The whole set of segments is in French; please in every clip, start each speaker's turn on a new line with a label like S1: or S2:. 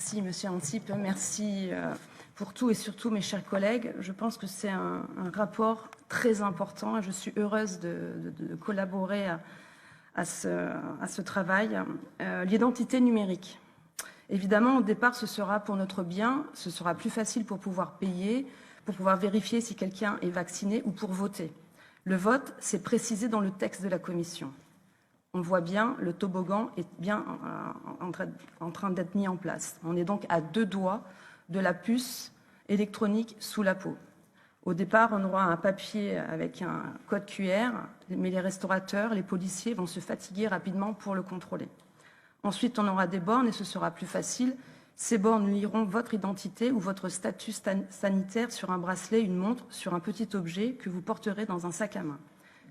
S1: Merci, Monsieur Antip. Merci pour tout et surtout, mes chers collègues. Je pense que c'est un rapport très important et je suis heureuse de collaborer à ce travail. L'identité numérique. Évidemment, au départ, ce sera pour notre bien, ce sera plus facile pour pouvoir payer, pour pouvoir vérifier si quelqu'un est vacciné ou pour voter. Le vote, c'est précisé dans le texte de la Commission. On voit bien, le toboggan est bien en train d'être mis en place. On est donc à 2 doigts de la puce électronique sous la peau. Au départ, on aura un papier avec un code QR, mais les restaurateurs, les policiers vont se fatiguer rapidement pour le contrôler. Ensuite, on aura des bornes et ce sera plus facile. Ces bornes liront votre identité ou votre statut sanitaire sur un bracelet, une montre, sur un petit objet que vous porterez dans un sac à main,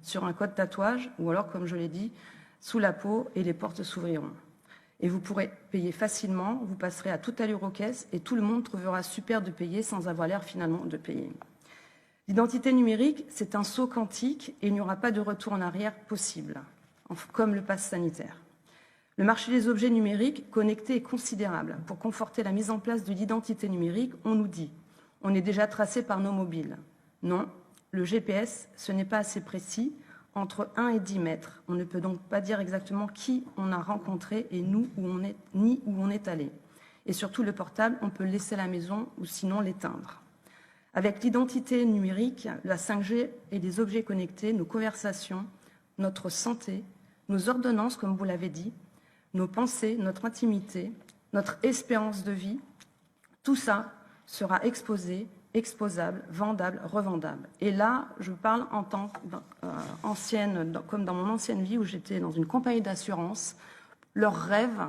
S1: sur un code tatouage ou alors, comme je l'ai dit, sous la peau, et les portes s'ouvriront. Et vous pourrez payer facilement, vous passerez à toute allure aux caisses et tout le monde trouvera super de payer sans avoir l'air finalement de payer. L'identité numérique, c'est un saut quantique et il n'y aura pas de retour en arrière possible, comme le pass sanitaire. Le marché des objets numériques connectés est considérable. Pour conforter la mise en place de l'identité numérique, on nous dit « on est déjà tracé par nos mobiles ». Non, le GPS, ce n'est pas assez précis, entre 1 et 10 mètres. On ne peut donc pas dire exactement qui on a rencontré et nous, ni où on est allé. Et surtout, le portable, on peut le laisser à la maison ou sinon l'éteindre. Avec l'identité numérique, la 5G et les objets connectés, nos conversations, notre santé, nos ordonnances, comme vous l'avez dit, nos pensées, notre intimité, notre espérance de vie, tout ça sera exposé, exposable, vendable, revendable. Et là, je parle en tant qu'ancienne, comme dans mon ancienne vie où j'étais dans une compagnie d'assurance. Leur rêve,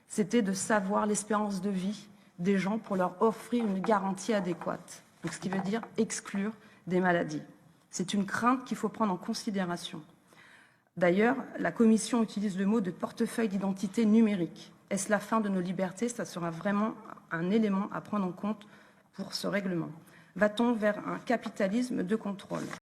S1: c'était de savoir l'espérance de vie des gens pour leur offrir une garantie adéquate. Donc, ce qui veut dire exclure des maladies. C'est une crainte qu'il faut prendre en considération. D'ailleurs, la Commission utilise le mot de portefeuille d'identité numérique. Est-ce la fin de nos libertés? Ça sera vraiment un élément à prendre en compte pour ce règlement. Va-t-on vers un capitalisme de contrôle?